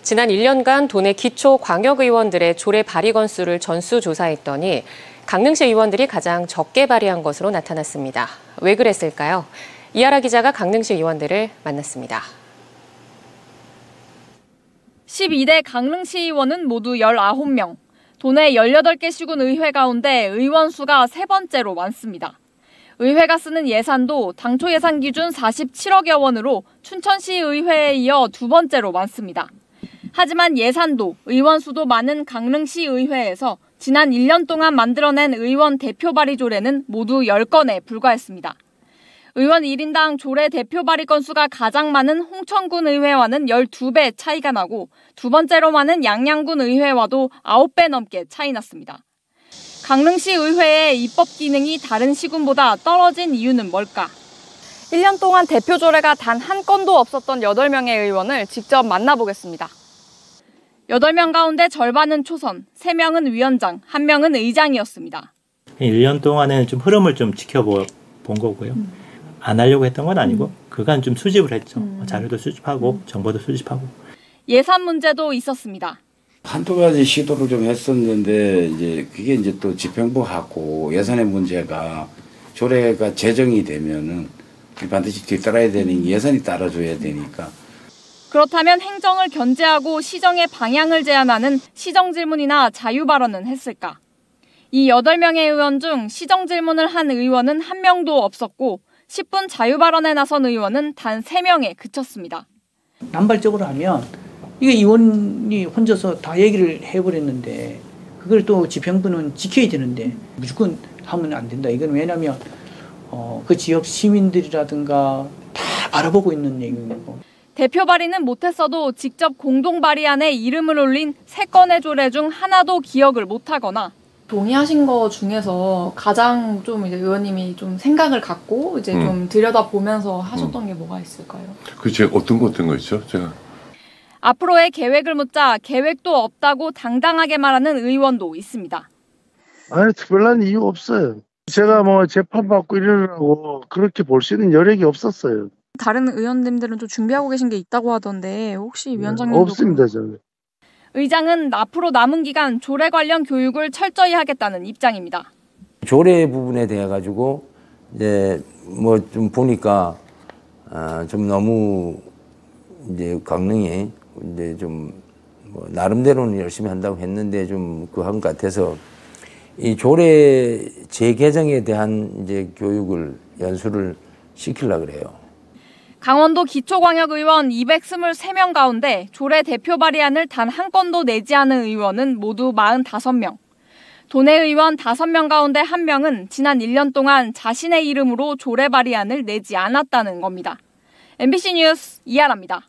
지난 1년간 도내 기초 광역의원들의 조례 발의 건수를 전수조사했더니 강릉시 의원들이 가장 적게 발의한 것으로 나타났습니다. 왜 그랬을까요? 이하라 기자가 강릉시 의원들을 만났습니다. 12대 강릉시 의원은 모두 19명. 도내 18개 시군 의회 가운데 의원 수가 세 번째로 많습니다. 의회가 쓰는 예산도 당초 예산 기준 47억여 원으로 춘천시 의회에 이어 두 번째로 많습니다. 하지만 예산도 의원 수도 많은 강릉시 의회에서 지난 1년 동안 만들어낸 의원 대표 발의 조례는 모두 10건에 불과했습니다. 의원 1인당 조례 대표 발의 건수가 가장 많은 홍천군 의회와는 12배 차이가 나고 두 번째로 많은 양양군 의회와도 9배 넘게 차이 났습니다. 강릉시 의회의 입법 기능이 다른 시군보다 떨어진 이유는 뭘까? 1년 동안 대표 조례가 단 한 건도 없었던 8명의 의원을 직접 만나보겠습니다. 8명 가운데 절반은 초선, 3명은 위원장, 1명은 의장이었습니다. 1년 동안에는 좀 흐름을 좀 지켜본 거고요. 안 하려고 했던 건 아니고 그간 좀 수집을 했죠. 자료도 수집하고 정보도 수집하고. 예산 문제도 있었습니다. 한두 가지 시도를 좀 했었는데 이제 그게 이제 또 집행부하고 예산의 문제가 조례가 제정이 되면은 반드시 뒤따라야 되는 예산이 따라줘야 되니까. 그렇다면 행정을 견제하고 시정의 방향을 제안하는 시정질문이나 자유발언은 했을까? 이 8명의 의원 중 시정질문을 한 의원은 1명도 없었고 10분 자유발언에 나선 의원은 단 3명에 그쳤습니다. 남발적으로 하면 이게 의원이 혼자서 다 얘기를 해버렸는데 그걸 또 집행부는 지켜야 되는데 무조건 하면 안 된다. 이건 왜냐하면 그 지역 시민들이라든가 다 바라보고 있는 얘기고. 대표 발의는 못했어도 직접 공동 발의안에 이름을 올린 3건의 조례 중 하나도 기억을 못하거나 동의하신 거 중에서 가장 좀 이제 의원님이 좀 생각을 갖고 이제 좀 들여다보면서 하셨던 게 뭐가 있을까요? 그게 어떤 거 있죠? 제가 앞으로의 계획을 묻자 계획도 없다고 당당하게 말하는 의원도 있습니다. 아니 특별한 이유 없어요. 제가 뭐 재판받고 이러느라고 그렇게 볼 수 있는 여력이 없었어요. 다른 의원님들은 좀 준비하고 계신 게 있다고 하던데 혹시 위원장님도 없습니다 저는. 의장은 앞으로 남은 기간 조례 관련 교육을 철저히 하겠다는 입장입니다. 조례 부분에 대해 가지고 이제 뭐 좀 보니까 좀 너무 이제 강릉이 이제 좀 뭐 나름대로는 열심히 한다고 했는데 좀 그한 것 같아서 이 조례 재개정에 대한 이제 교육을 연수를 시키려고 그래요. 강원도 기초광역의원 223명 가운데 조례 대표 발의안을 단 한 건도 내지 않은 의원은 모두 45명. 도내 의원 5명 가운데 1명은 지난 1년 동안 자신의 이름으로 조례 발의안을 내지 않았다는 겁니다. MBC 뉴스 이하라입니다.